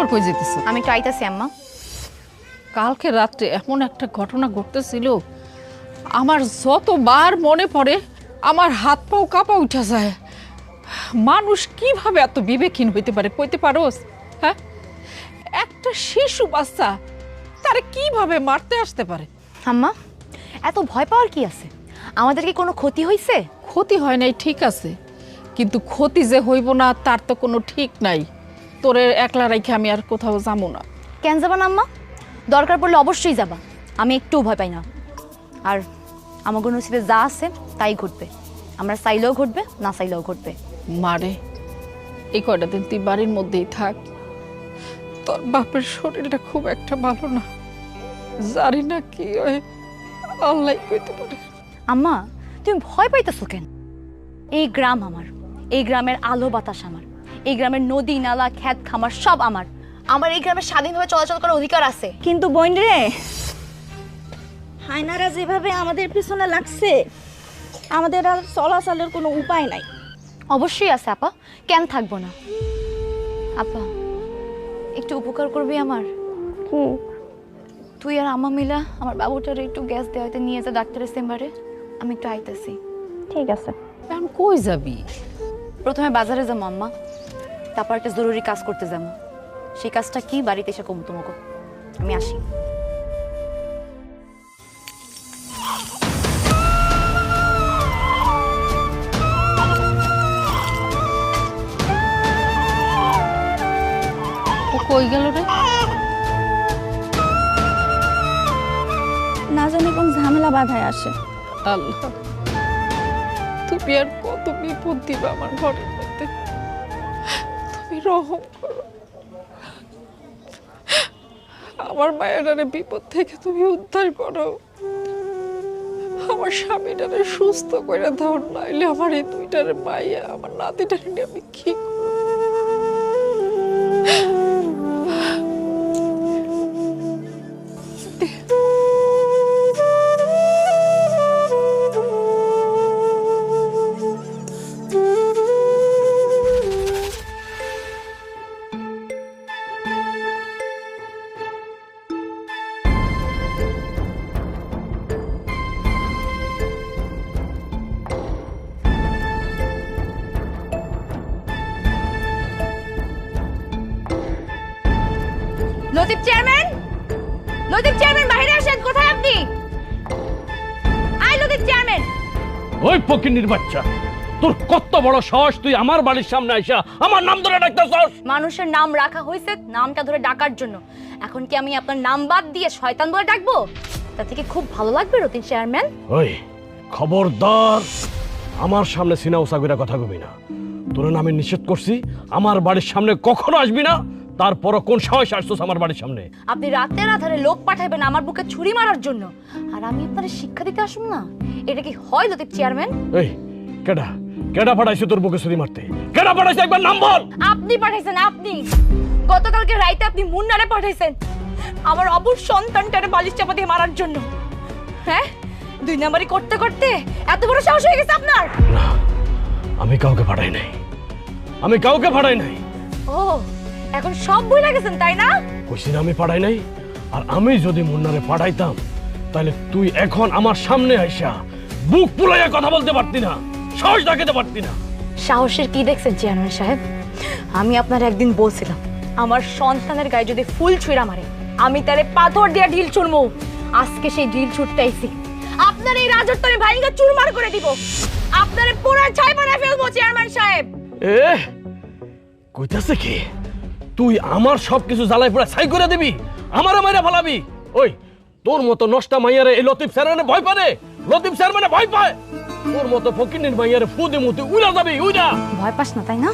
আবার কই যেতেছ? আমি একটু আইতাছি আম্মা। কালকে রাত্রে এমন একটা ঘটনা ঘটতেছিল, আমার যতবার মনে পড়ে আমার হাত পাও কাঁপা উঠা যায়। মানুষ কিভাবে এত বিবেকহীন হইতে পারে কইতে পারোস? হ্যাঁ, একটা শিশু বাচ্চা তারে কিভাবে মারতে আসতে পারে? আম্মা, এত ভয় পাওয়ার কি আছে? আমাদের কি কোনো ক্ষতি হয়েছে? ক্ষতি হয় নাই ঠিক আছে, কিন্তু ক্ষতি যে হইব না তার তো কোনো ঠিক নাই। তোরে একলা রাইখে আমি আর কোথাও যাবো না। কেন যাবা না আম্মা? দরকার পড়লে অবশ্যই যাবা, আমি একটুও ভয় পাই না। আর আমাকে নসিবে যা আছে তাই ঘটবে, আমরা চাইলেও ঘটবে, না চাইলেও ঘটবে। মারে, এই কয়টা দিন তুই বাড়ির মধ্যেই থাক। তোর বাপের শরীরটা খুব একটা ভালো না, জানি না কি হয়, আল্লাহ কইতে পারে। আম্মা, তুমি ভয় পাইতেছো কেন? এই গ্রাম আমার, এই গ্রামের আলো বাতাস আমার, এই গ্রামের নদী নালা ক্ষেত খামার সব আমার। আমার এই গ্রামে স্বাধীনভাবে চলাচল করার অধিকার আছে। কিন্তু বোন রে, হায়নারা যেভাবে আমাদের পিছনে লাগছে, আমাদের আর চলাচলের কোনো উপায় নাই। অবশ্যই আছে আপা, কেন থাকবো না? আপা, একটু উপকার করবি আমার? তুই আর আমা মিলা আমার বাবুটার একটু গ্যাস দেওয়াতে নিয়ে যা ডাক্তারের চেম্বারে, আমি একটু আইতেছি। ঠিক আছে। এখন কই যাবি? প্রথমে বাজারে যাবো আম্মা, তারপর একটা জরুরি কাজ করতে যাবো। সেই কাজটা কি বাড়িতে এসে কম তোমাকে, আমি আসি। ও কই গেল রে? না জানি কোন ঝামেলা বাধায় আসে। আল্লাহ, তুমি আর কত বিপদ দিবা আমার ঘরের মধ্যে, তুমি রহম করো। আমার মায়েরারে বিপদ থেকে তুমি উদ্ধার করো, আমার স্বামীটারে সুস্থ করে দাও, নাইলে আমার এই দুইটারে মাইয়া আমার নাতিটারে নিয়ে আমি কি করব? লতিফ চেয়ারম্যান, লতিফ চেয়ারম্যান বাইরে আসেন। কোথায় আপনি? I Latif chairman. ওই ফকিন্নির বাচ্চা, তোর কত বড় সাহস, তুই আমার বাড়ির সামনে আইসা আমার নাম ধরে ডাকতেছস? মানুষের নাম রাখা হয়েছে নামটা ধরে ডাকার জন্য। এখন কি আমি আপনার নাম বাদ দিয়ে শয়তান বলে ডাকবো? তা থেকে খুব ভালো লাগবে লতিফ চেয়ারম্যান। ওই খবরদার, আমার সামনে সিনা উসাগুরা কথা কবি না। তোর নামে নিষেধ করছি, আমার বাড়ির সামনে কখনো আসবি না। তারপরও কোন সাহস আসছস আমার বাড়ির সামনে? আপনি রাতের আধারে লোক পাঠাইবেন আমার বুকে ছুরি মারার জন্য, আর আমি আপনার শিক্ষা দিতে আসুন না? এটা কি হয় লতিফ চেয়ারম্যান? এই কেডা কেডা পাঠাইছে তোর বুকে ছুরি মারতে? কেডা পাঠাইছে একবার নাম বল। আপনি পাঠাইছেন, আপনি। গতকালকে রাইতে আপনি মুন্নারে পাঠাইছেন আমার অবুর সন্তানটারে বালিশ চাপা দিয়ে মারার জন্য। হ্যাঁ, দুই নাম্বারই করতে করতে এত বড় সাহস হয়ে গেছে আপনার? না, আমি কাউকে পাঠাই নাই, আমি কাউকে পাঠাই নাই। ও, এখন সব ভুলে গেছেন তাই না? কইছি না আমি পাঠাই নাই। আর আমি যদি মুন্নারে পাঠাইতাম, তাহলে তুই এখন আমার সামনে আইসা বুক ফুলাইয়া কথা বলতে পারতি না, সাহস দেখাতে পারতি না। সাহসের কি দেখছেন চেয়ারম্যান সাহেব? আমি আপনার একদিন বলছিলাম আমার সন্তানের গায়ে যদি ফুল ছুঁড়া মারে আমি তারে পাথর দিয়ে ঢিল ছুড়বো। আজকে সেই ঢিল ছুটতেইছি, আপনার এই রাজত্ব আমি ভাইঙ্গা চুরমার করে দিব, আপনারে পুরো ছাই বানায় ফেলবো চেয়ারম্যান সাহেব। এ কইতাছে কি? তুই আমার সবকিছু জ্বালাই পুরা ছাই করে দিবি, আমারে মাইরা ফালাবি? ওই তোর মতো নষ্টা মাইয়ারে এই লতিফ স্যার মানে ভয় পায়? লতিফ স্যার মানে ভয় পায়? তোর মতো ফকিন্নির মাইয়ারে ফু দিমু, তুই উড়া যাবি, উড়া। ভয় পাস না তাই না?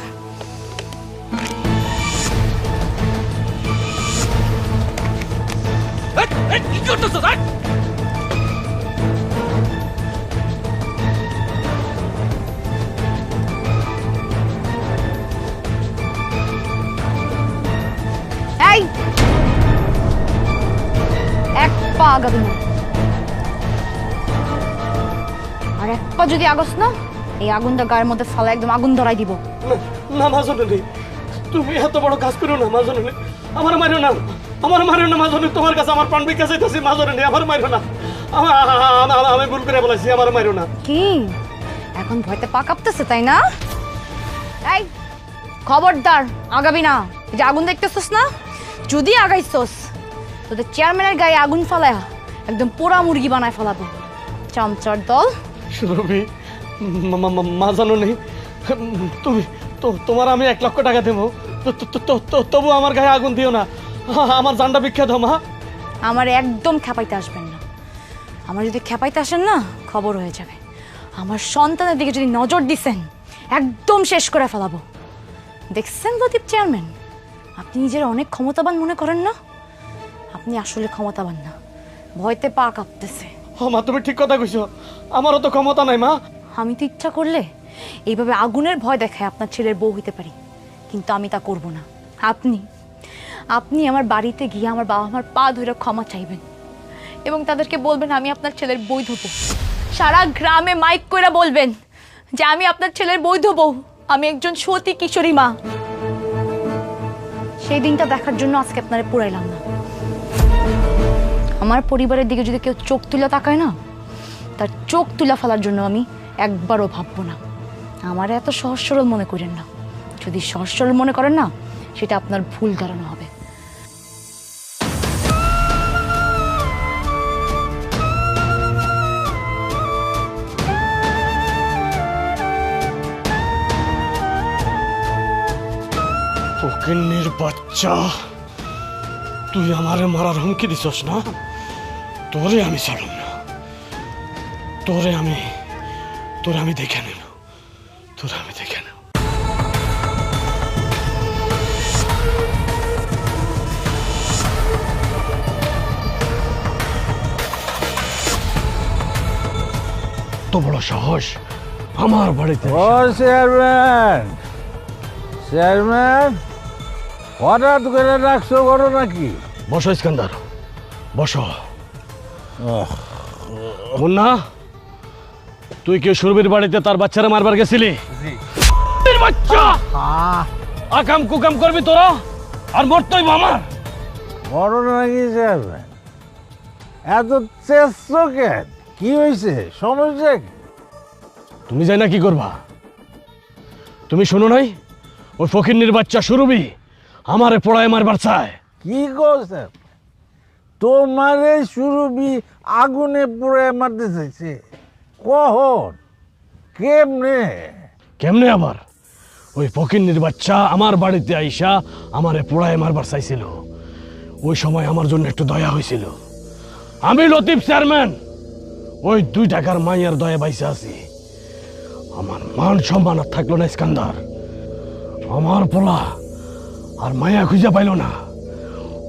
কি করতেছিস? এই এক পা আগাবি না, আর এক পা যদি আগস না এই আগুনটা গায়ের মধ্যে ফালা একদম আগুন ধরাই দিব। না মাজনলি, তুমি এত বড় কাজ করো না মাজনলি। আমার মারিও না, আমার মারিও না মাজনী, তোমার কাছে আমার প্রাণ ভিক্ষা চাইতেছি মাজনী, আমার মারিও না, আমি ভুল করে বলেছি, আমার মারিও না। কি এখন ভয়তে পা কাঁপতেছে তাই না? এই খবরদার আগাবি না। এই যে আগুন দেখতেছস না, যদি আগাইছস তোদের চেয়ারম্যানের গায়ে আগুন ফালায়া একদম পোড়া মুরগি বানায় ফেলাবো। চামচার দল। সুরভি, মা জানো নেই, তুমি তোমার আমি 1 লক্ষ টাকা দেবো, তবু আমার গায়ে আগুন দিও না, আমার জানটা ভিক্ষা দাও মা। আমার একদম খেপাইতে আসবেন না। আমার যদি খেপাইতে আসেন না, খবর হয়ে যাবে। আমার সন্তানের দিকে যদি নজর দিছেন, একদম শেষ করে ফেলাবো। দেখছেন লতিফ চেয়ারম্যান, আপনি নিজের অনেক ক্ষমতাবান মনে করেন না? আপনি আসলে ক্ষমতাবান না, ভয়তে পা কাঁপতেছে। মা তুমি ঠিক কথা কইছো, আমারও তো ক্ষমতা নাই মা। আমি তো ইচ্ছা করলে এইভাবে আগুনের ভয় দেখায় আপনার ছেলের বউ হইতে পারি, কিন্তু আমি তা করব না। আপনি আমার বাড়িতে গিয়ে আমার বাবা মার পা ধরে ক্ষমা চাইবেন এবং তাদেরকে বলবেন আমি আপনার ছেলের বৈধ বউ। সারা গ্রামে মাইক করে বলবেন যে আমি আপনার ছেলের বৈধ বউ, আমি একজন সতী কিশোরী মা। সেই দিনটা দেখার জন্য আজকে আপনারে পুরাইলাম না। আমার পরিবারের দিকে যদি কেউ চোখ তুলে তাকায় না, তার চোখ তুলে ফেলার জন্য আমি একবারও ভাববো না। আমার এত সহজ সরল মনে করেন না। যদি সহজ সরল মনে করেন না, সেটা আপনার ভুল ধারণা হবে। ফকিন্নির বাচ্চা, তুই আমারে মারার হুমকি দিছস না? তোরে আমি ছাড়ব না, তোরে আমি দেখে নেব, তোরে আমি দেখে নেব। তো বড় সাহস আমার বাড়িতে! ও চেয়ারম্যান, চেয়ারম্যান হঠাৎ করে ডাকছো করো নাকি? বসো ইস্কান্দার, বসো। মুন্না, তুই কি সুরভির বাড়িতে তার বাচ্চারা মারবার গেছিলি? বাচ্চা আকাম কুকাম করবি তোরা, আর মরতই আমার। বড় নাকি চেয়ারম্যান? এত চেষ্টা কেন? কি হয়েছে? সমস্যা কি? তুমি যাই না কি করবা? তুমি শোনো নাই ওই ফকিন্নির বাচ্চা সুরভি আমারে পোড়ায় মারবার চায়? কি করছে? তোমারে সুরভি আগুনে পুড়ে মারতে চাইছে? কখন? কেমনে? কেমনে আবার? ওই ফকিন্নির বাচ্চা আমার বাড়িতে আইসা আমারে পোড়ায় মারবার চাইছিল। ওই সময় আমার জন্য একটু দয়া হয়েছিল। আমি লতিফ চেয়ারম্যান ওই 2 টাকার মাইয়ার দয়া বাইসে আছি। আমার মান সম্মান আর থাকলো না ইস্কান্দার। আমার পোলা আর মায়া খুঁজে পাইল না।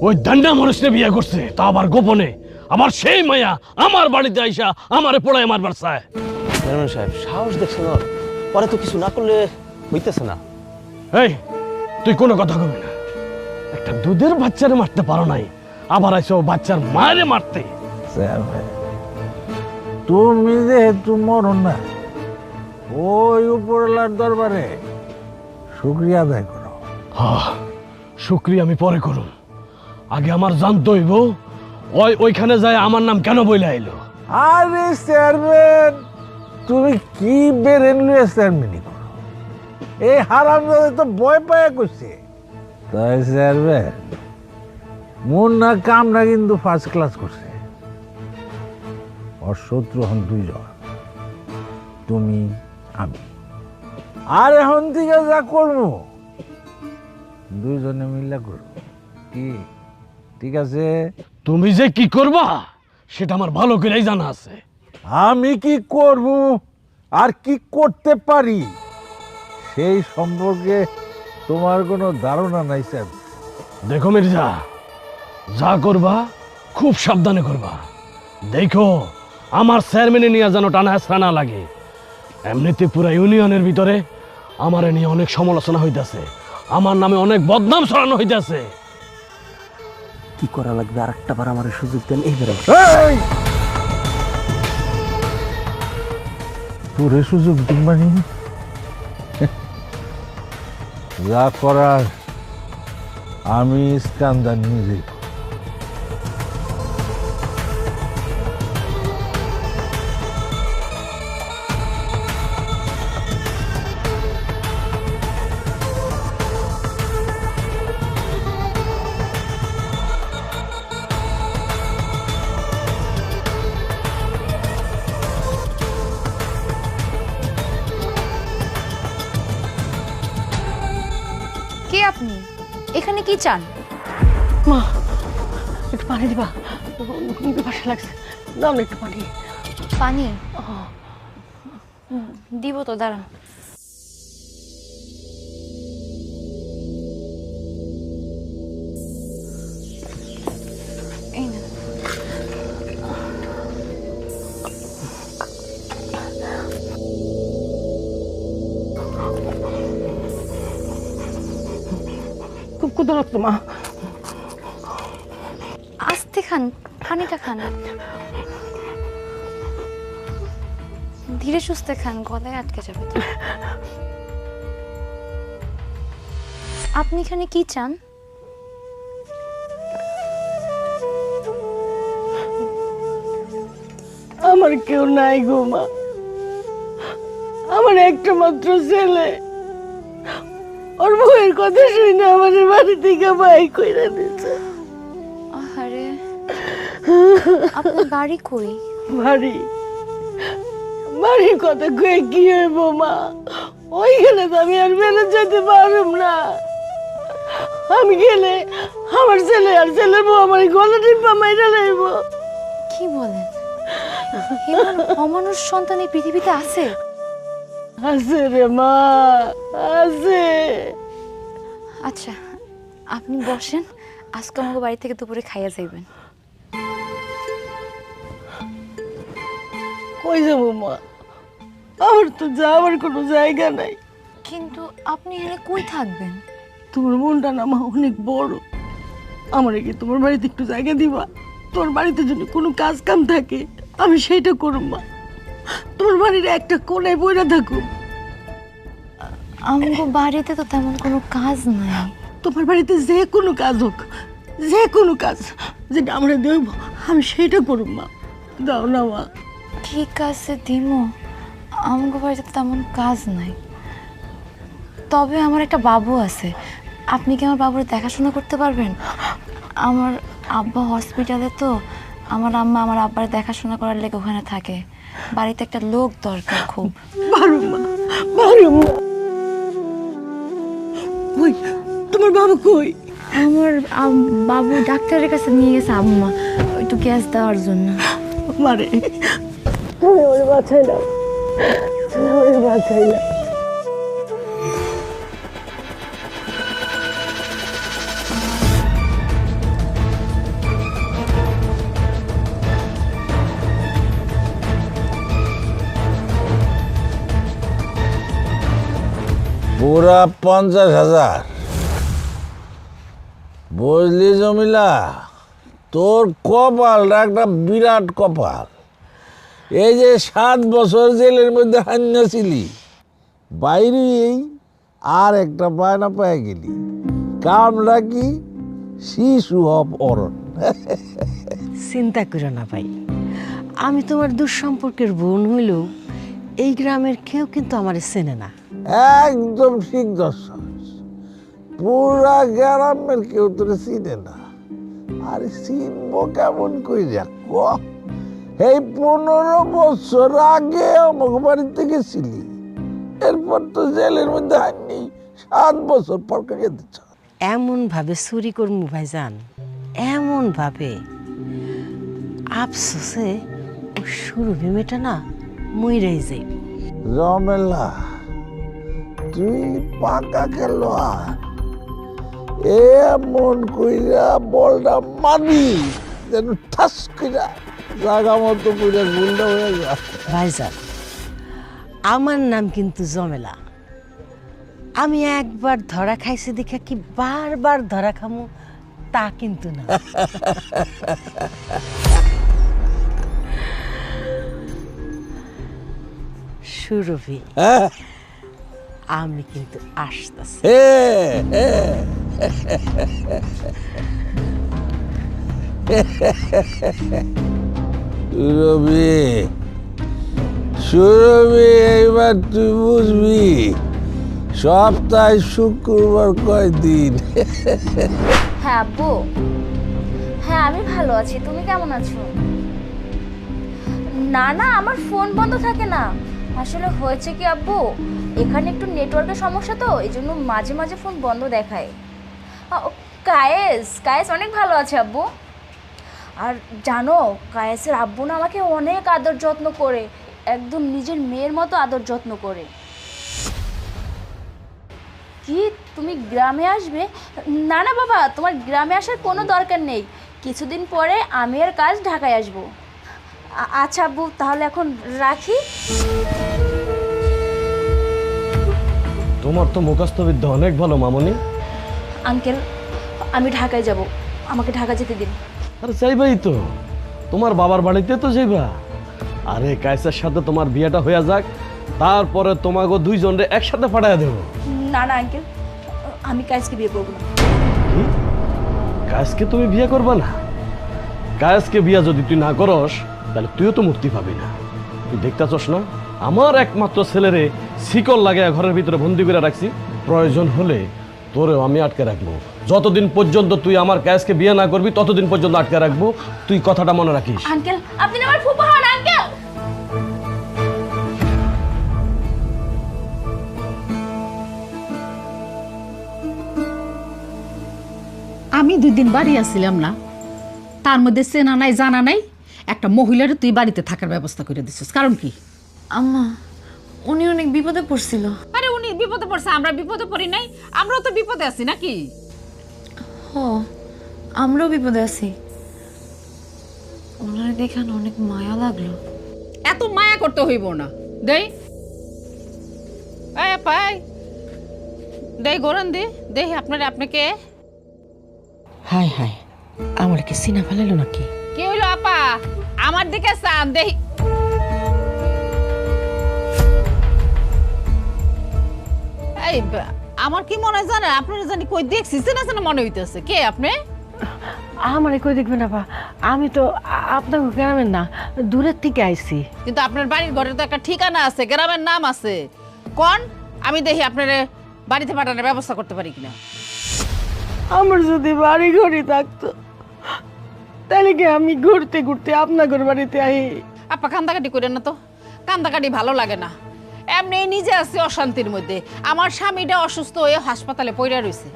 ওই দান্ডা মানুষকে বিয়ে করছে, তা আবার গোপনে। আবার সেই মায়া আমার বাড়িতে আইসা আমারে পোড়ায় মারবার চায়। চেয়ারম্যান সাহেব সাহস দেখছেন ওর, পরে তো কিছু না করলে হইতেছে না। এই তুই কোনো কথা কবি না। একটা দুধের বাচ্চারে মারতে পারো নাই, আবার আইসো বাচ্চার মায়েরে মারতে। চেয়ারম্যান, তুমি যেহেতু মরণ না, ওই উপরলার দরবারে শুক্রিয়া আদায় করো। হ্যাঁ, শুক্রিয়া আমি পরে করুম। আগে আমার জানতে হইব ওইখানে যায় আমার নাম কেন বইলে আইলো। আরে চেয়ারম্যান, তুমি কি বেরেন লুয়ে চেয়ারম্যানি করো? এই হারাম তো ভয় পায়া করছে। তাই চেয়ারম্যান, মুন্না কামটা কিন্তু ফার্স্ট ক্লাস করছে। ওর শত্রু হন 2 জন, তুমি আমি। আর এখন থেকে যা করবো 2 জনে মিলে করবো। কি ঠিক আছে? তুমি যে কি করবা সেটা আমার ভালো করেই জানা আছে। আমি কি করব আর কি করতে পারি সেই সম্পর্কে তোমার কোনো ধারণা নাই স্যার। দেখো মির্জা, যা করবা খুব সাবধানে করবা। দেখো আমার চেয়ারম্যানে নিয়ে যেন টানা হেঁচড়া না লাগে। এমনিতে পুরো ইউনিয়নের ভিতরে আমার নিয়ে অনেক সমালোচনা হইতাছে, আমার নামে অনেক বদনাম ছড়ানো হইতাছে। কি করা লাগবে আর একটা বার আমার সুযোগ দেন এইবারে। এই! তোরে সুযোগ দিন মানে যা করার আমি ইস্কান্দার নিজেই করব। কে আপনি? এখানে কি চান? মা একটু পানি দিবা, ভাষা লাগছে, দাও না একটু পানি। পানি দিব তো, দাঁড়ান। এই না, খুব ক্ষুধা লাগতো মা। আস্তে খান, পানিটা খান, ধীরে সুস্থে খান, গলায় আটকে যাবে তো। আপনি এখানে কি চান? আমার কেউ নাই গো মা, আমার একটা মাত্র ছেলে, ওর বউয়ের কথা শুনে আমাদের বাড়ি থেকে বাই কইরা দিছে। আরে আপনার বাড়ি কই? বাড়ির কথা কয়ে কি হইব মা, ওইখানে তো আমি আর বেড়ে যেতে পারব না। আমি গেলে আমার ছেলে আর ছেলের বউ আমার গলা টিপা মাইরা লাইব। কি বলেন? এমন অমানুষ সন্তান এই পৃথিবীতে আছে? আছে রে মা, আছে। আচ্ছা আপনি বসেন, আজকে আমাকে বাড়ি থেকে দুপুরে খাইয়া যাইবেন। কই যাবো মা, আমার তো যাওয়ার কোনো জায়গা নাই। কিন্তু আপনি এখানে কই থাকবেন? তোমার মনটা না মা অনেক বড়, আমার কি তোমার বাড়িতে একটু জায়গা দিবা? তোর বাড়িতে যদি কোনো কাজ কাম থাকে আমি সেইটা করব মা, তোমার বাড়ির একটা কোণায় বইরা থাকুক। আমাকে বাড়িতে তো তেমন কোনো কাজ নাই। তোমার বাড়িতে যে কোনো কাজ হোক, যে কোনো কাজ যেটা আমরা দেব আমি সেইটা করব মা, দাও না মা। ঠিক আছে দিমো, আমাকে বাড়িতে তো তেমন কাজ নাই, তবে আমার একটা বাবু আছে। আপনি কি আমার বাবুর দেখাশোনা করতে পারবেন? আমার আব্বা হসপিটালে, তো আমার আম্মা আমার আব্বার দেখাশোনা করার লেগে ওখানে থাকে। বাড়িতে একটা লোক দরকার খুব। পারো মা, পারো মা। কই তোমার বাবা কই? আমার বাবু ডাক্তারের কাছে নিয়ে গেছে আম্মা, একটু গ্যাস দেওয়ার জন্য। মারে তুমি ওরে বাঁচাইলাম, ওরে বাঁচাইলাম। পুরা 50,000 বুঝলি জমিলা, তোর কপালটা একটা বিরাট কপাল। এই যে 7 বছর জেলের মধ্যে হান্না ছিলি, বাইরে আর একটা বায়না পায়ে গেলি, কামটা কি শিশু অপহরণ। চিন্তা করো না ভাই, আমি তোমার দুঃসম্পর্কের বোন হইলেও এই গ্রামের কেউ কিন্তু আমার চেনে না। একদম ঠিক দর্শন, পুরা গ্রামের কেউ তোর চিনে না। আরে চিনবো কেমন কইরা ক? এই 15 বছর আগে আমাকে বাড়িতে গেছিলি, এরপর তো জেলের মধ্যে আননি, 7 বছর পর কে দিচ্ছ। এমন ভাবে চুরি করমু ভাইজান, এমন ভাবে আফসোসে ও শুরু মেয়েটা না মইরাই যাই। জমেলা তুই পাকা খেলো, এমন কইরা বলটা মানি যেন ঠাস কইরা জাগা মতো কইরা গুলটা হয়ে যা। ভাইজান আমার নাম কিন্তু জমেলা, আমি একবার ধরা খাইছি দেখে কি বারবার ধরা খামু তা কিন্তু না। সুরভি, হ্যাঁ আমি কিন্তু আসতেছি। সুরভি, সুরভি, এইবার তুই বুঝবি সপ্তাহে শুক্রবার কয়দিন। হ্যাঁ আব্বু, হ্যাঁ আমি ভালো আছি, তুমি কেমন আছো? না না, আমার ফোন বন্ধ থাকে না। আসলে হয়েছে কি আব্বু, এখানে একটু নেটওয়ার্কের সমস্যা, তো এই জন্য মাঝে মাঝে ফোন বন্ধ দেখায়। কায়েস কায়েস অনেক ভালো আছে আব্বু। আর জানো, কায়েসের আব্বু না আমাকে অনেক আদর যত্ন করে, একদম নিজের মেয়ের মতো আদর যত্ন করে। কি তুমি গ্রামে আসবে? না না বাবা, তোমার গ্রামে আসার কোনো দরকার নেই, কিছুদিন পরে আমি আর কাজ ঢাকায় আসবো। আচ্ছা আব্বু, তাহলে এখন রাখি। তোমার তো মুখস্থ বিদ্যা অনেক ভালো মামনি। আঙ্কেল, আমি ঢাকায় যাব, আমাকে ঢাকা যেতে দিন। আরে যাইবাই তো, তোমার বাবার বাড়িতে তো যাইবা। আরে কায়েসের সাথে তোমার বিয়েটা হয়ে যাক, তারপরে তোমাকে দুইজনরে একসাথে পাঠাইয়া দেবো। না না আঙ্কেল, আমি কাজকে বিয়ে করবো না। কি? কায়েসকে তুমি বিয়ে করবা না? কায়েসকে বিয়ে যদি তুই না করস, তাহলে তুইও তো মুক্তি পাবি না। তুই দেখতেছস না, আমার একমাত্র ছেলেরে শিকল লাগাইয়া ঘরের ভিতরে বন্দি করে রাখছি। প্রয়োজন হলে তোরেও আমি আটকে রাখবো। যতদিন পর্যন্ত তুই আমার কায়েসকে বিয়ে না করবি, ততদিন পর্যন্ত আটকে রাখবো। তুই কথাটা মনে রাখিস। আঙ্কেল, আপনি না আমার ফুপা হন আঙ্কেল। আমি 2 দিন বাড়ি আসছিলাম না, তার মধ্যে চেনা নাই জানা নাই একটা মহিলার তুই বাড়িতে থাকার ব্যবস্থা করে দিছিস। কারণ কি? আম্মা, উনি অনেক বিপদে পড়ছিল। আরে উনি বিপদে পড়ছে, আমরা বিপদে পড়ি নাই? আমরাও তো বিপদে আছি নাকি? ও, আমরাও বিপদে আছি। ওনার দেখে অনেক মায়া লাগলো। এত মায়া করতে হইব না। দেই পাই দেই গরম দে দেই আপনাকে। হাই হাই, আমার কি সিনা ফেলালো নাকি? কি হইলো আপা? আমার দিকে চান দেই। এই আমার কি মনে হয় জানেন, আপনারা জানি কই দেখছি, চেনা চেনা মনে হইতেছে। কে আপনি? আমার কই দেখবেন আপা, আমি তো আপনার গ্রামের না, দূরের থেকে আইছি। কিন্তু আপনার বাড়ির ঘরে তো একটা ঠিকানা আছে, গ্রামের নাম আছে। কোন? আমি দেখি আপনার বাড়িতে পাঠানোর ব্যবস্থা করতে পারি কিনা। আমার যদি বাড়ি ঘড়ি থাকতো, তাহলে কি আমি ঘুরতে ঘুরতে আপনার বাড়িতে আই? আপা কান্দাকাটি করেন না তো, কান্দাকাটি ভালো লাগে না। এমনি নিজে আছে অশান্তির মধ্যে। আমার স্বামীটা অসুস্থ হয়ে হাসপাতালে পড়ে রয়েছে,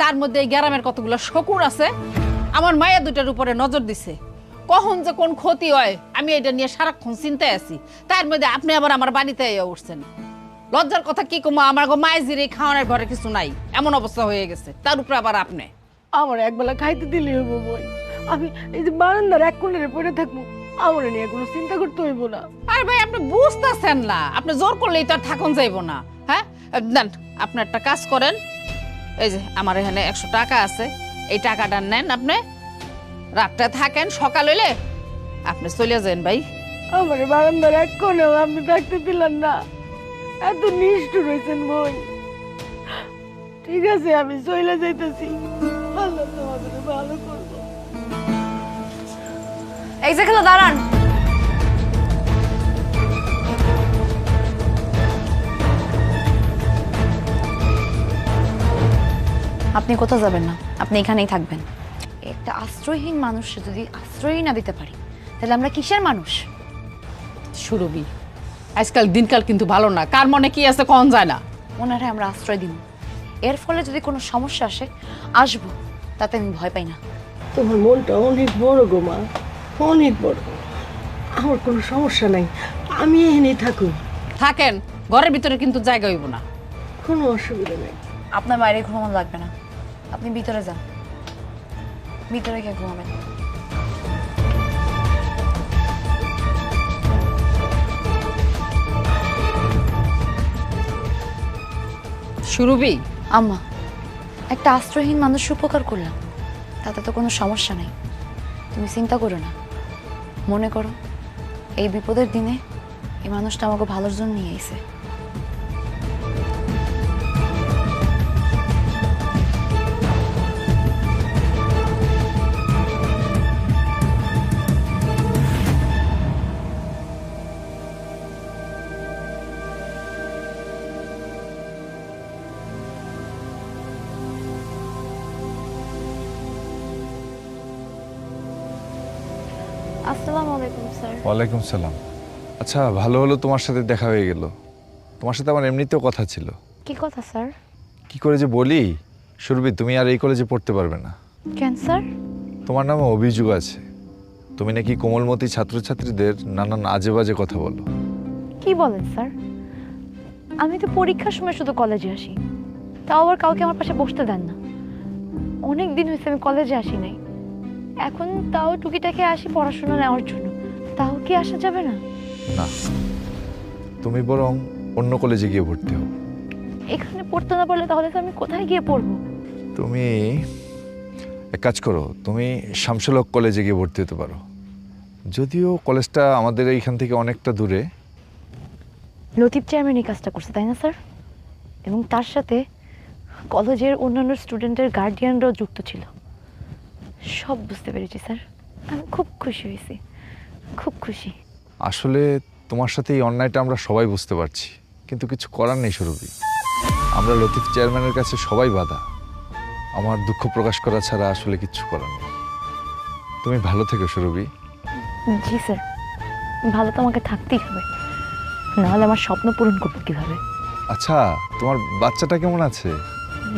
তার মধ্যে এই গ্রামের কতগুলো শকুর আছে আমার মায়ের দুটার উপরে নজর দিছে। কখন যে কোন ক্ষতি হয় আমি এটা নিয়ে সারাক্ষণ চিন্তায় আছি। তার মধ্যে আপনি আবার আমার বাড়িতে উঠছেন। লজ্জার কথা কি কমা, আমার মায়ের জিরে খাওয়ানোর ঘরে কিছু নাই, এমন অবস্থা হয়ে গেছে। তার উপরে আবার আপনি আমার একবেলা খাইতে দিলে হইব বই। আমি এই যে বারান্দার এক কোণে পড়ে থাকবো, আমার নিয়ে কোনো চিন্তা করতে হইব না। আরে ভাই, আপনি বুঝতেছেন না, আপনি জোর করলেই তো আর থাকুন যাইব না। হ্যাঁ দেন, আপনি একটা কাজ করেন, এই যে আমার এখানে 100 টাকা আছে, এই টাকাটা নেন, আপনি রাতটা থাকেন, সকাল হইলে আপনি চলে যান। ভাই আমার বারান্দার এক কোণেও আপনি থাকতে দিলেন না, এত নিষ্ঠুর হয়েছেন বই। ঠিক আছে, আমি চলে যাইতেছি, আল্লাহ তোমাদের ভালো করবো। এই যে খেলো, দাঁড়ান। আপনি কোথাও যাবেন না, আপনি এখানেই থাকবেন। একটা আশ্রয়হীন মানুষকে যদি আশ্রয়ই না দিতে পারি, তাহলে আমরা কিসের মানুষ? সুরভি, আজকাল দিনকাল কিন্তু ভালো না, কার মনে কি আছে কখন যায় না। ওনারে আমরা আশ্রয় দিব, এর ফলে যদি কোনো সমস্যা আসে আসবো, তাতে আমি ভয় পাই না। তোমার মনটা অনেক বড় গো মা, অনেক বড়। আমার কোনো সমস্যা নাই, আমি এখানেই থাকুন। থাকেন, ঘরের ভিতরে কিন্তু জায়গা হইব না। কোনো অসুবিধা নেই। আপনার বাইরে ঘুমানো লাগবে না, আপনি ভিতরে যান, ভিতরে গিয়ে ঘুমাবেন। সুরভি, আম্মা, একটা আশ্রয়হীন মানুষের উপকার করলাম, তাতে তো কোনো সমস্যা নেই। তুমি চিন্তা করো না, মনে করো এই বিপদের দিনে এই মানুষটা আমাকে ভালোর জন্য নিয়ে আইছে। আসসালামু আলাইকুম স্যার। ওয়ালাইকুম সালাম। আচ্ছা, ভালো হলো তোমার সাথে দেখা হয়ে গেল। তোমার সাথে আমার এমনিতেও কথা ছিল। কি কথা স্যার? কি করে যে বলি, সুরভি তুমি আর এই কলেজে পড়তে পারবে না। কেন স্যার? তোমার নামে অভিযোগ আছে। তুমি নাকি কোমলমতি ছাত্রছাত্রীদের নানান আজে বাজে কথা বলো। কি বলেন স্যার? আমি তো পরীক্ষার সময় শুধু কলেজে আসি, তাও আবার কাউকে আমার পাশে বসতে দেন না। অনেক দিন হয়েছে আমি কলেজে আসি নাই, এখন তাও টুকিটাকে আসি পড়াশোনা নেওয়ার জন্য। তাও কি আসা যাবে না? না, তুমি বরং অন্য কলেজে গিয়ে ভর্তি হও। এখানে পড়তে না পারলে তাহলে তো আমি কোথায় গিয়ে পড়বো? তুমি এক কাজ করো, তুমি শামসুল হক কলেজে গিয়ে ভর্তি হতে পারো। যদিও কলেজটা আমাদের এইখান থেকে অনেকটা দূরে। লতিফ চেয়ারম্যান এই কাজটা করছে, তাই না স্যার? এবং তার সাথে কলেজের অন্যান্য স্টুডেন্টের গার্ডিয়ানরাও যুক্ত ছিল। সব বুঝতে পেরেছি স্যার, আমি খুব খুশি হয়েছি, খুব খুশি। আসলে তোমার সাথে এই অন্যায়টা আমরা সবাই বুঝতে পারছি, কিন্তু কিছু করার নেই সুরভি। আমরা লতিফ চেয়ারম্যানের কাছে সবাই বাধা। আমার দুঃখ প্রকাশ করা ছাড়া আসলে কিচ্ছু করার নেই। তুমি ভালো থেকো সুরভি। জি স্যার, ভালো তো আমাকে থাকতেই হবে, নাহলে আমার স্বপ্ন পূরণ করবো কীভাবে? আচ্ছা, তোমার বাচ্চাটা কেমন আছে?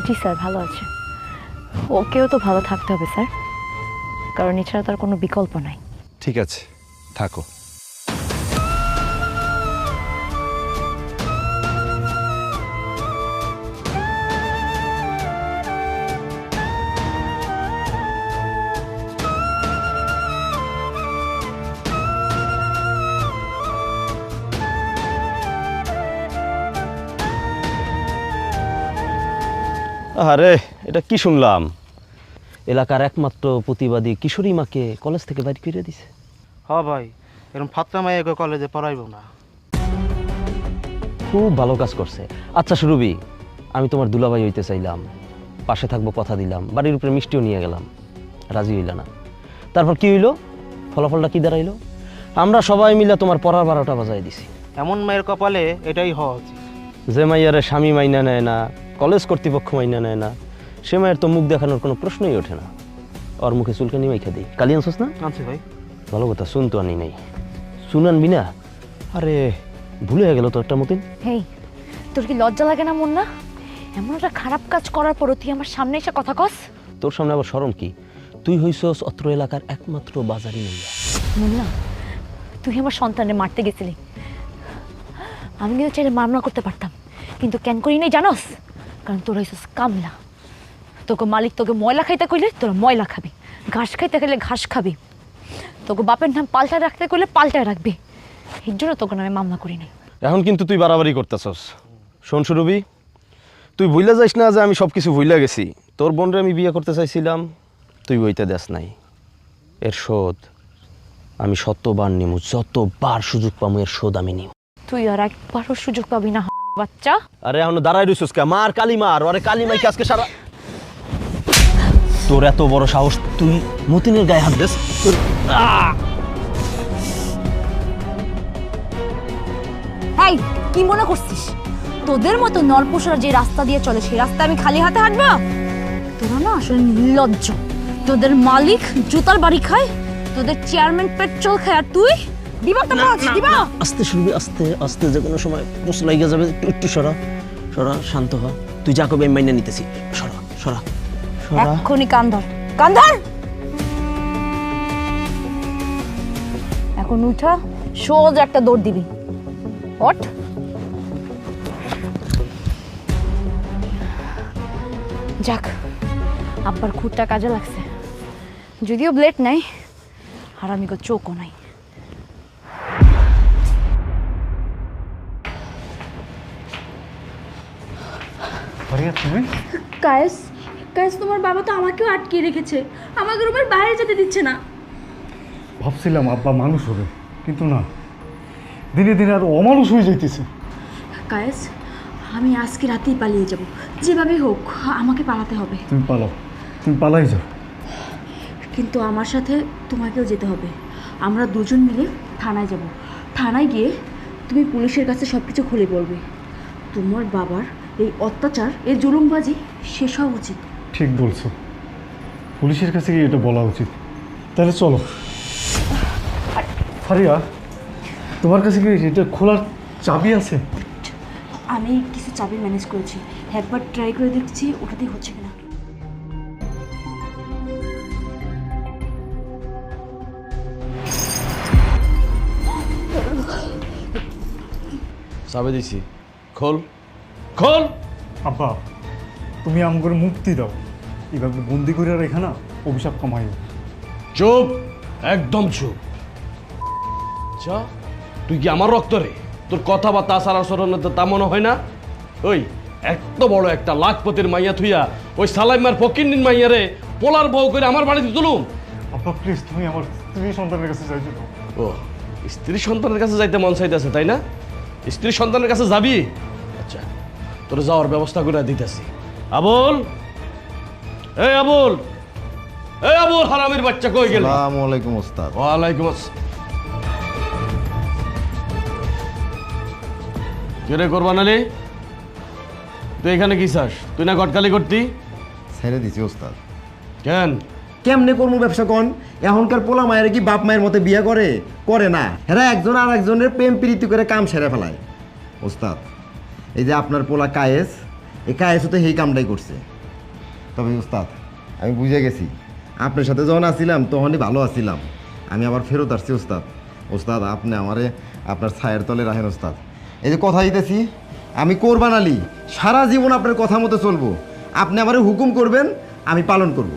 জি স্যার, ভালো আছে। ওকেও তো ভালো থাকতে হবে স্যার, কারণ এছাড়া তার কোনো বিকল্প নাই। ঠিক আছে, থাকো। আরে এটা কি শুনলাম, এলাকার একমাত্র প্রতিবাদী কিশোরী মাকে কলেজ থেকে বাইর করে দিছে। হ্যাঁ ভাই, এরকম ফাত্রা মাইয়াকে কলেজে পড়াইব না। খুব ভালো কাজ করছে। আচ্ছা সুরভি, আমি তোমার দুলাভাই হইতে চাইলাম, পাশে থাকবো কথা দিলাম, বাড়ির উপরে মিষ্টিও নিয়ে গেলাম, রাজি হইল না। তারপর কি হইলো, ফলাফলটা কি দাঁড়াইলো? আমরা সবাই মিলে তোমার পড়ার 12টা বাজায় দিছি। এমন মায়ের কপালে এটাই হওয়া উচিত। যে মাইয়ারে স্বামী মাইনা নেয় না, কলেজ কর্তৃপক্ষ মাইনা নেয় না, সে মায়ের তো মুখ দেখানোর কোনো প্রশ্নই ওঠে না। ওর মুখে চুলকানি মাইখা দিই। কালি আনছস না? আনছি ভাই। ভালো কথা, চুন তো আনি নাই। চুন আনবি না? আরে ভুলে গেল তো একটা মতিন। হেই, তোর কি লজ্জা লাগে না মন না? এমন একটা খারাপ কাজ করার পরও তুই আমার সামনে এসে কথা কস? তোর সামনে আবার শরম কি? তুই হইছস অত্র এলাকার একমাত্র বাজারি মাইয়া। মন না, তুই আমার সন্তানের মারতে গেছিলি। আমি কিন্তু চাইলে মামলা করতে পারতাম, কিন্তু কেন করি নাই জানোস? কারণ তোর হইছস কামলা। তোকে মালিক তোকে ময়লা খাইতে কইলে তোরা ময়লা খাবি, ঘাস খাইতে গেলে ঘাস খাবি, তোকে বাপের নাম পাল্টায় রাখতে কইলে পাল্টায় রাখবি। এর জন্য তোকে নামে মামলা করি নাই। এখন কিন্তু তুই বাড়াবাড়ি করতেছস। শোন সুরভি, তুই ভুইলা যাইস না যে আমি সব কিছু ভুইলা গেছি। তোর বোনরে আমি বিয়ে করতে চাইছিলাম, তুই বইতে দেস নাই। এর শোধ আমি শতবার নিমু, যতবার সুযোগ পামু এর শোধ আমি নিমু। তুই আর একবারও সুযোগ পাবি না বাচ্চা। আরে এখন দাঁড়াই রইছস কে? মার কালি মার, আরে কালি মাইকে আজকে সারা। তোর এত বড় সাহস, তুই মতিনের গায়ে হাত দিস? তোর এই কি মনে করছিস তোদের মতো নরপশুরা যে রাস্তা দিয়ে চলে সেই রাস্তা আমি খালি হাতে হাঁটবো? তোরা না আসলে নির্লজ্জ। তোদের মালিক জুতার বাড়ি খায়, তোদের চেয়ারম্যান পেট্রোল খায়, আর তুই দিবা তো কাজ দিবা। আস্তে শুরবি, আস্তে আস্তে, যে কোনো সময় পোস্ট লাগিয়ে যাবে। একটু সরা সরা, শান্ত হ। তুই যা কবি আমি মাইনা নিতেছি। সরা সরা সরা। এক্ষুনি কান ধর, কান ধর। এখন উঠা, সোজা একটা দৌড় দিবি। ওঠ। যাক, আব্বার খুঁটটা কাজে লাগছে। যদিও ব্লেড নাই, আর আমি চোখও নাই। কায়েস, কায়েস তোমার বাবা তো আমাকেও আটকে রেখেছে, আমাকে রুমের বাইরে যেতে দিচ্ছে না। ভাবছিলাম আব্বা মানুষ হবে, কিন্তু না, দিনে দিনে আর অমানুষ হয়ে যাইতেছে। কায়েস, আমি আজকে রাতেই পালিয়ে যাব, যেভাবে হোক আমাকে পালাতে হবে। তুমি পালাও, তুমি পালাই যাও। কিন্তু আমার সাথে তোমাকেও যেতে হবে। আমরা দুজন মিলে থানায় যাব। থানায় গিয়ে তুমি পুলিশের কাছে সব কিছু খুলে বলবে। তোমার বাবার এই অত্যাচার, এই জুলুমবাজি শেষ হওয়া উচিত। ঠিক বলছো, পুলিশের কাছে গিয়ে এটা বলা উচিত। তাহলে চলো। ফারিয়া, তোমার কাছে কি এটা খোলার চাবি আছে? আমি কিছু চাবি ম্যানেজ করেছি, একবার ট্রাই করে দেখছি ওটাতেই হচ্ছে কিনা। চাবি দিছি, খোল খোল। আব্বা, তুমি আমগরে মুক্তি দাও, এভাবে বন্দি করে রেখে না অভিশাপ কমাইও। চুপ, একদম চুপ। আচ্ছা, তুই কি আমার রক্ত রে? তোর কথাবার্তা আচার আচরণে তা মনে হয় না? ওই এত বড় একটা লাখপতির মাইয়া থুইয়া ওই সালাইমার ফকিন্নির মাইয়া রে পোলার বউ করে আমার বাড়িতে তুলুম? আব্বা প্লিজ, তুমি আমার স্ত্রী সন্তানের কাছে যাইতে দাও। ও, স্ত্রী সন্তানের কাছে যাইতে মন চাইতেছে তাই না? স্ত্রী সন্তানের কাছে যাবি? আচ্ছা, তোর যাওয়ার ব্যবস্থা করে দিতেছি। আবুল, এই আবুল, এই আবুল, হারামির বাচ্চা কই গেল? আসসালামু আলাইকুম ওস্তাদ। ওয়ালাইকুম আসসালাম। কে করবান আলী, তুই এখানে কি চাস? তুই না গটকালি করতি? ছেড়ে দিছি ওস্তাদ। কেন? কেমনে করবো ব্যবসা কোন? এখনকার পোলা মায়ের কি বাপ মায়ের মতো বিয়ে করে? করে না। এরা একজন আর একজনের প্রেম প্রীতি করে কাম সেরে ফেলায়। ওস্তাদ, এই যে আপনার পোলা কায়েস, এই কায়েসও তো সেই কামটাই করছে। তবে ওস্তাদ, আমি বুঝে গেছি আপনার সাথে যখন আসছিলাম তখনই ভালো আসছিলাম, আমি আবার ফেরত আসছি ওস্তাদ। ওস্তাদ, আপনি আমারে আপনার ছায়ের তলে রাখেন ওস্তাদ। এই যে কথা দিতেছি, আমি কোরবান আলী, সারা জীবন আপনার কথা মতো চলবো। আপনি আমারে হুকুম করবেন, আমি পালন করব।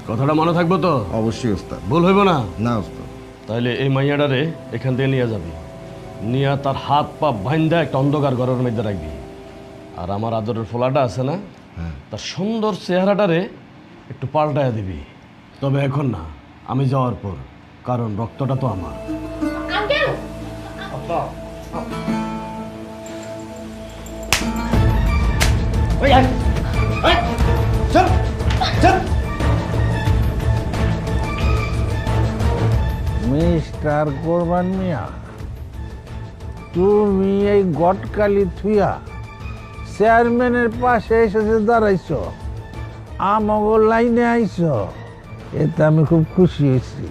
কথাটা মনে থাকবো তো? অবশ্যই ওস্তাদ। ভুল হইব না? না ওস্তাদ। তাইলে এই মাইয়াটারে এখান থেকে নিয়ে যাবি, নিয়ে তার হাত পা বাইন্দা একটা অন্ধকার ঘরের মধ্যে রাখবি। আর আমার আদরের ফোলাটা আছে না, তার সুন্দর চেহারাটারে একটু পাল্টায় দিবি। তবে এখন না, আমি যাওয়ার পর, কারণ রক্তটা তো আমার। মিস্টার কোরবান মিয়া, তুমি এই গটকালি থুইয়া চেয়ারম্যানের পাশে এসেছে দাঁড়াইছ, আমাগো লাইনে আইছ, এতে আমি খুব খুশি হয়েছি।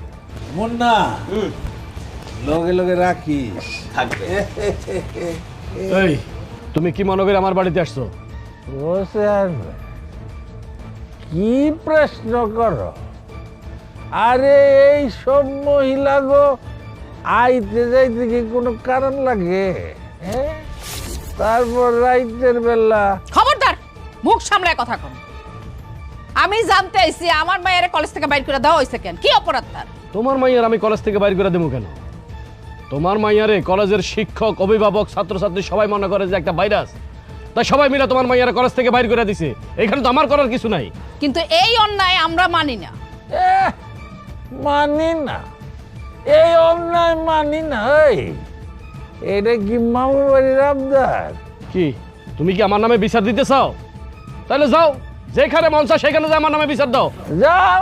মুন্না, লগে লগে রাখিস। এই, তুমি কি মনে করে আমার বাড়িতে আসছো? ও চেয়ারম্যান, কি প্রশ্ন করো? আরে এই সব মহিলা গো আইতে যাইতে কি কোনো কারণ লাগে? হ্যাঁ, তারপর রাইতের বেলা। খবরদার, মুখ সামলায় কথা কম। আমি জানতে আইছি আমার মায়ের কলেজ থেকে বাইর করে দেওয়া হয়েছে কেন? কি অপরাধ তার? তোমার মাইয়ার আমি কলেজ থেকে বাইর করে দেবো কেন? তোমার মাইয়ারে কলেজের শিক্ষক, অভিভাবক, ছাত্রছাত্রী সবাই মনে করে যে একটা ভাইরাস, তাই সবাই মিলে তোমার মাইয়ারে কলেজ থেকে বাইর করে দিছে। এখানে তো আমার করার কিছু নাই। কিন্তু এই অন্যায় আমরা মানি না। মানি না? এই অন্যায় মানি না? এটা কি মামুর বাড়ির আবদার? কি তুমি কি আমার নামে বিচার দিতে চাও? তাহলে যাও, যেখানে মন চায় সেখানে আমার নামে বিচার দাও। যাও,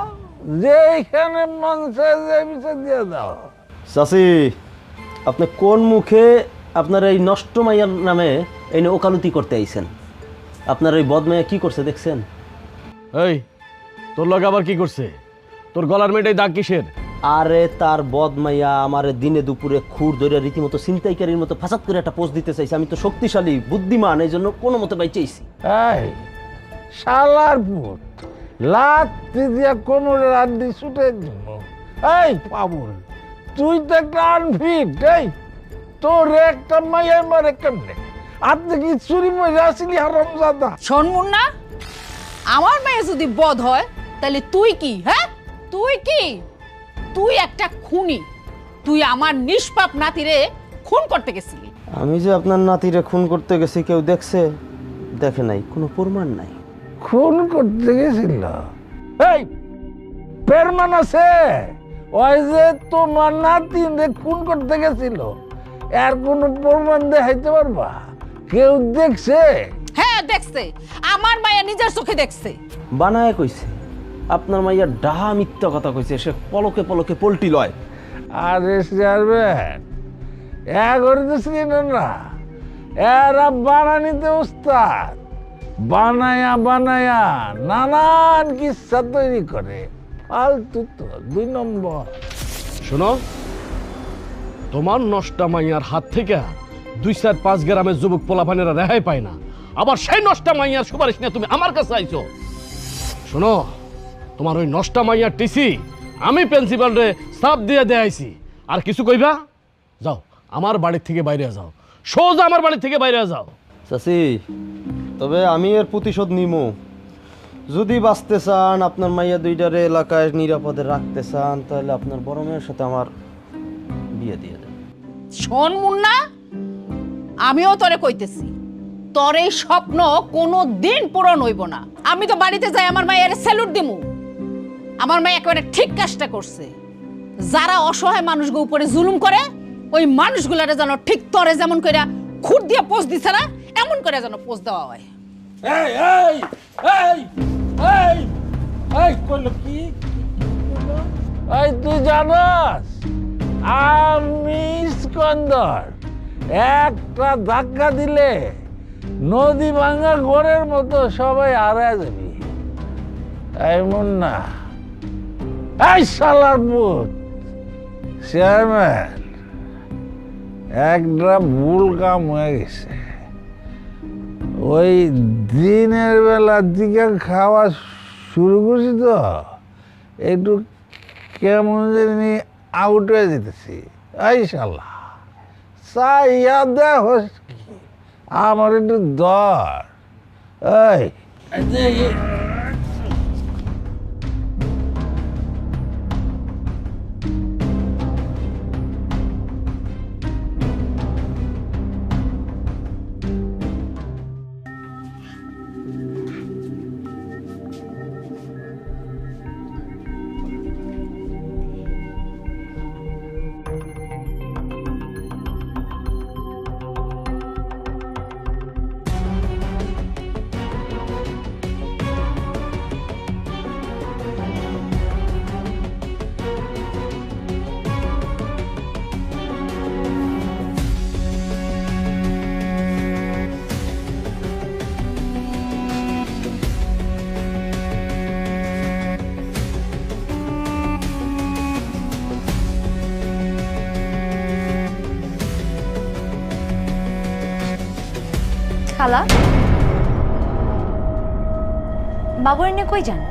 যেখানে মন চায় যে বিচার দিয়ে দাও। চাচি, আপনি কোন মুখে আপনার এই নষ্ট মাইয়ার নামে এই ওকালতি করতে আইছেন? আপনার এই বদমাইয়া কি করছে দেখছেন? এই, তোর লগে আবার কি করছে? তোর গলার মেয়েটাই দাগ কিসের? আরে তার বদমাইয়া আমারে দিনে দুপুরে খুর ধরে রীতিমতো ছিনতাইকারীর মতো ফাসাদ করে একটা পোস্ট দিতে চাইছে। আমি তো শক্তিশালী, বুদ্ধিমান, এই জন্য কোনো মতে বাইচেছি। এই শালার পুত, লাত্তি দিয়া কোমরের আড্ডি ছুটে দিব। এই পাবুল, তুই তো একটা আনফিট। এই তোর একটা মাইয়া মারে কেমনে? আপনি কি চুরি মরে আসিলি হারামজাদা? শোন মুন্না, আমার মেয়ে যদি বধ হয় তাহলে তুই কি? হ্যাঁ, তুই কি? তুই একটা খুনি। তুই আমার নিষ্পাপ নাতিরে খুন করতে গেছিলি। আমি যে আপনার নাতিরে খুন করতে গেছি, কেউ দেখছে? দেখে নাই, কোনো প্রমাণ নাই। খুন করতে গেছিল? এই প্রমাণ আছে? ওই যে তোমার নাতিনে খুন করতে গেছিল, এর কোনো প্রমাণ দেখাইতে পারবা? কেউ দেখছে? হ্যাঁ দেখছে, আমার মায়া নিজের চোখে দেখছে। বানায় কইছে, আপনার মাইয়া ডাহা মিথ্যা কথা কইছে, সে পলকে পলকে পল্টি লয়। আরে চেয়ারম্যান, এগরে তো চিনো না, এরা বানানিতে উস্তাদ। বানায়া বানায়া নানান কিচ্ছা তৈরি করে, ফালতু তো 2 নম্বর। শোনো, তোমার নষ্টা মাইয়ার হাত থেকে 2-4-5 গ্রামের যুবক পোলাপানেরা রেহাই পায় না, আবার সেই নষ্টা মাইয়ার সুপারিশ নিয়ে তুমি আমার কাছে আইছো। শোনো, তোমার ওই নষ্টা মাইয়ার টিসি আমি প্রিন্সিপালরে সাপ দিয়ে দেয়াইছি। আর কিছু কইবা? যাও আমার বাড়ির থেকে বাইরে যাও, সোজা আমার বাড়ির থেকে বাইরে যাও। চাচি, তবে আমি এর প্রতিশোধ নিমো। যদি বাঁচতে চান, আপনার মাইয়া দুইটারে এলাকায় নিরাপদে রাখতে চান, তাহলে আপনার বড় মেয়ের সাথে আমার বিয়ে দিয়ে দেন। শোন মুন্না, আমিও তোরে কইতেছি, তোর এই স্বপ্ন কোনো দিন পূরণ হইব না। আমি তো বাড়িতে যাই আমার মায়ের স্যালুট দিমু। আমার মা একেবারে ঠিক কাজটা করছে। যারা অসহায় মানুষগুলো উপরে জুলুম করে, ওই মানুষগুলারে যেন ঠিক তরে যেমন কইরা খুঁট দিয়ে পোস্ট দিছে না, এমন করে যেন পোস্ট দেওয়া হয়। এই এই এই এই এই কইলো কি? এই তুই জানাস আমি স্কন্দর একটা ধাক্কা দিলে নদী ভাঙা ঘরের মতো সবাই হারায় যাবি। এই মুন্না, এই শালার পুত চেয়ারম্যান, একটা ভুল কাম হয়ে গেছে। ওই দিনের বেলার দিকে খাওয়া শুরু করছি তো একটু কেমন জানি আউট হয়ে যেতেছি। এই শালা চাইয়া দেখ আমার একটু দর। এই খালা, বাবুর নিয়ে কই যান?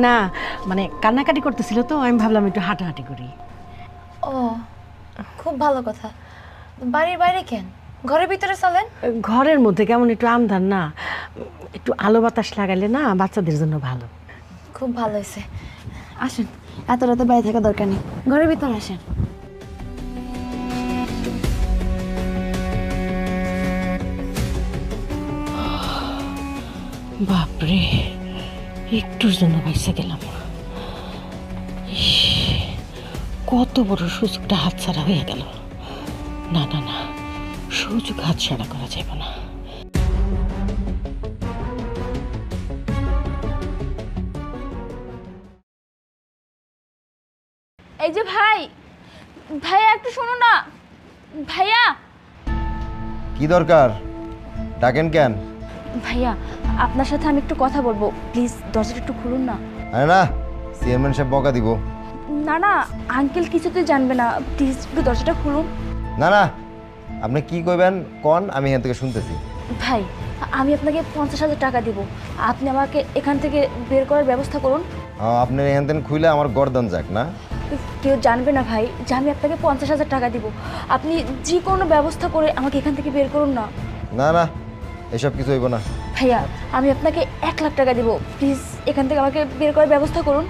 না মানে কান্নাকাটি করতেছিল তো, আমি ভাবলাম একটু হাঁটাহাঁটি করি। ও, খুব ভালো কথা। বাড়ির বাইরে কেন, ঘরের ভিতরে চলেন। ঘরের মধ্যে কেমন একটু আমদার না, একটু আলো বাতাস লাগালে না বাচ্চাদের জন্য ভালো। খুব ভালো হয়েছে। আসেন, এত রাতে বাইরে থাকা দরকার নেই, ঘরের ভিতরে আসেন। বাপরে, একটুর জন্য বাইসে গেলাম। ইস, কত বড় সুযোগটা হাতছাড়া হয়ে গেল। না না না, সুযোগ হাতছাড়া করা যাবে না। এই যে ভাই, ভাইয়া একটু শোনো না। ভাইয়া, কি দরকার? ডাকেন কেন? ভাইয়া আপনার সাথে আমি একটু কথা বলবো, প্লিজ দরজাটা একটু খুলুন না। আরে না, চেয়ারম্যান সাহেব বকা দিব। না না, আঙ্কেল কিছুতেই জানবে না, প্লিজ একটু দরজাটা খুলুন। না না, আপনি কি কইবেন কোন, আমি এখান থেকে শুনতেছি। ভাই, আমি আপনাকে 50,000 টাকা দিব, আপনি আমাকে এখান থেকে বের করার ব্যবস্থা করুন। আপনার এখান থেকে খুলে আমার গর্দন যাক না। কেউ জানবে না ভাই যে আমি আপনাকে 50,000 টাকা দিব, আপনি যে কোনো ব্যবস্থা করে আমাকে এখান থেকে বের করুন না। না না, এসব কিছু হইব না। ভাইয়া, আমি আপনাকে 1 লাখ টাকা দিব, প্লিজ এখান থেকে আমাকে বের করার ব্যবস্থা করুন।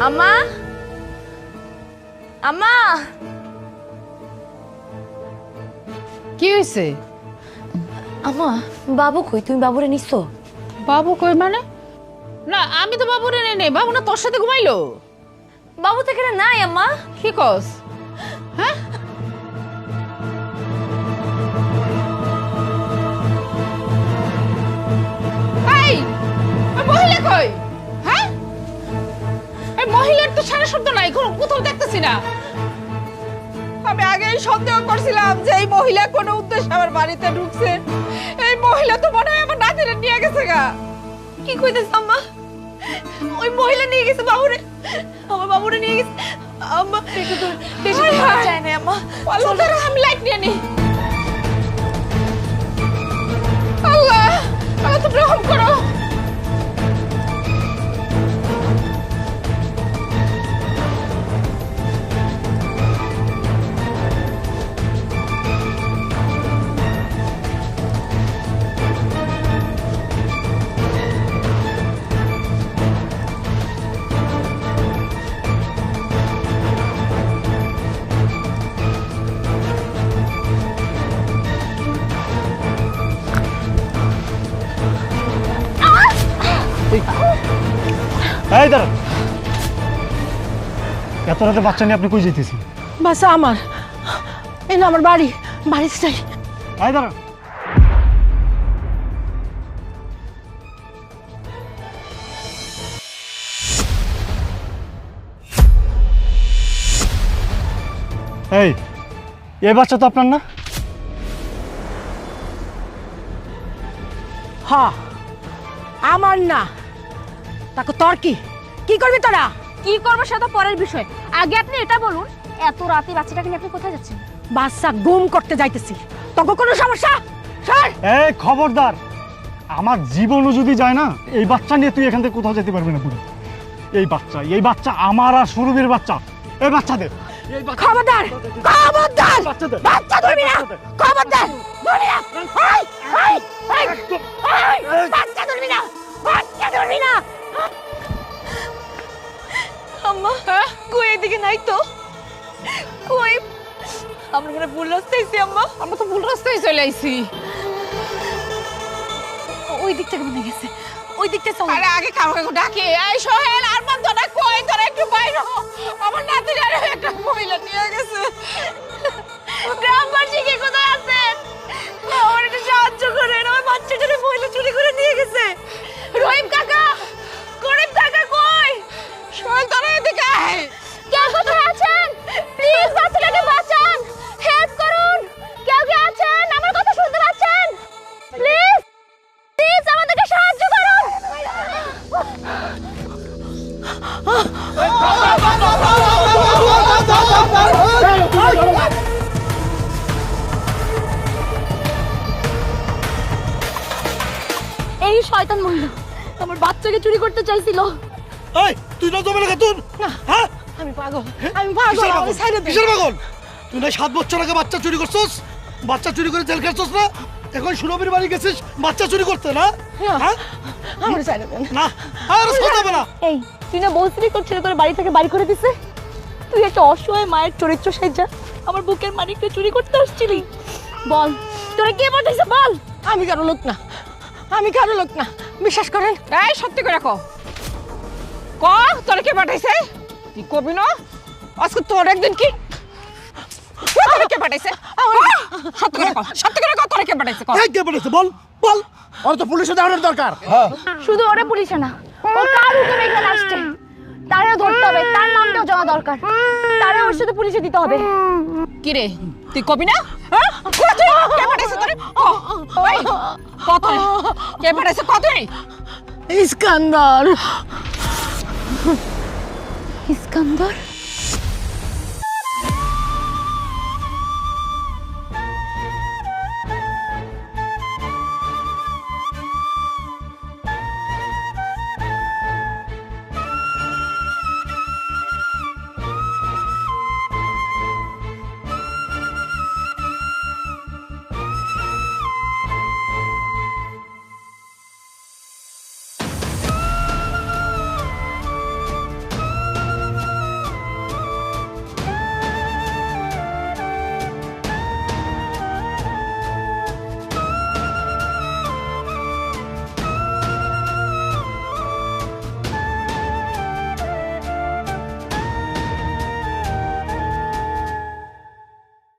আম্মা, আম্মা, কি হয়েছে? আম্মা, বাবু কই? তুমি বাবুরে নিছো? বাবু কই মানে? না, আমি তো বাবুরে নেই নেই। বাবু না তোর সাথে ঘুমাইলো? বাবু তো এখানে নাই আম্মা। কি কস? হ্যাঁ, এই মহিলা কই? হ্যাঁ, এই মহিলার তো সারা শব্দ নাই, কোথাও দেখতেছি না। আমি আগেই সন্দেহ করছিলাম যে এই মহিলা কোনো উদ্দেশ্যে আমার বাড়িতে ঢুকছে। এই মহিলা তো মনে হয় আমার নাতিরে নিয়ে গেছে গা। কি কইতেছ আম্মা? ওই মহিলা নিয়ে গেছে বাবুরে, আমার বাবুরে নিয়ে গেছে। আম্মা বেশি দূর যায় না আম্মা। চলো, আমি লাইট নিয়ে নি। আল্লাহ, আল্লাহ তুমি রহম করো। এই দাঁড়ান, এত রাতে বাচ্চা নিয়ে আপনি কই যেতেছেন? বাসা আমার, এই না আমার বাড়ি, বাড়িতে যাই। এই দাঁড়ান, এই বাচ্চা তো আপনার না? হ্যাঁ, আমার না। তাকে তোর কি কি করবি তোরা? কি করবো সেটা পরের বিষয়, আগে আপনি এটা বলুন, এত রাতে বাচ্চাটাকে নিয়ে আপনি কোথায় যাচ্ছেন? বাচ্চা গুম করতে যাইতেছি। তোকে কোনো সমস্যা? সর। এই খবরদার, আমার জীবনও যদি যায় না, এই বাচ্চা নিয়ে তুই এখান থেকে কোথাও যেতে পারবি না। পুরো এই বাচ্চা আমার আর সুরভির বাচ্চা। এই বাচ্চা দে। খবরদার, খবরদার, বাচ্চা ধরবি না। খবরদার, ধরবি না। বাচ্চা ধরবি না, বাচ্চা ধরবি না। আম্মা, কই এদিকে নাই তো? কই? আমরা মনে ভুল রাস্তায় আইছি আম্মা। আমরা তো ভুল রাস্তায় চলে আইছি। ওই দিক থেকে মনে গেছে, ওই দিকটা চল। আরে আগে কাউকে ডাকে। এই সোহেল, আর মান তোরা কই? তোরা একটু বাইরে হ। আমার নাতির আরে একটা মহিলা নিয়ে গেছে। গ্রামবাসী কে কোথায় আছেন? আমার একটু সাহায্য করেন, আমার বাচ্চাটারে মহিলা চুরি করে নিয়ে গেছে। রহিম কাকা, করিম কাকা কই? সোহেল, তোরা এদিকে আয়। কেউ কোথায় আছেন? প্লিজ বাচ্চাটাকে বাঁচান, হেল্প করুন। কেউ কে আছেন? আমার কথা শুনতে পাচ্ছেন? প্লিজ, প্লিজ আমাদেরকে সাহায্য করুন। এই শয়তান মহিলা আমার বাচ্চাকে চুরি করতে চাইছিল। এই তুই না জমে লাগা তুই? হ্যাঁ, আমি পাগল, আমি পাগল। আমি ছাইরে দে। কিসের পাগল? তুই না 7 বছর আগে বাচ্চা চুরি করছস? বাচ্চা চুরি করে জেল খাচ্ছস না? এখন সুরভির বাড়ি গেছিস বাচ্চা চুরি করতে না? হ্যাঁ, আমার ছাইরে দে। না আর সোজা না। এই তুই না বলছিলি তোর ছেলে তোর বাড়ি থেকে বাড়ি করে দিছে? তুই একটা অসহায় মায়ের চরিত্র সাইজা আমার বুকের মানিককে চুরি করতে আসছিলি। বল, তোরা কে পাঠাইছে বল। আমি কারো লোক না, আমি কারো লোক না, বিশ্বাস করেন। এই সত্যি করে কও, ক তোরা কে পাঠাইছে? তুই কবি না আজকে তোর একদিন কি তোরা কে পাঠাইছে? সত্যি করে কও, সত্যি করে কও, তোরা কে পাঠাইছে? কও। এই কে বলেছে? বল বল। আর তো পুলিশে দাঁড়ানোর দরকার। শুধু ওরে পুলিশে না, ও কার হুকুমে এখানে আসছে তারও ধরতে হবে, তার নামটাও জানা দরকার, তারও ওর সাথে পুলিশে দিতে হবে। কি রে, তুই কবি না? হ্যাঁ, কে পাঠাইছে তোরে? এই কত কে পাঠাইছে? কত? ইস্কান্দার। ইস্কান্দার?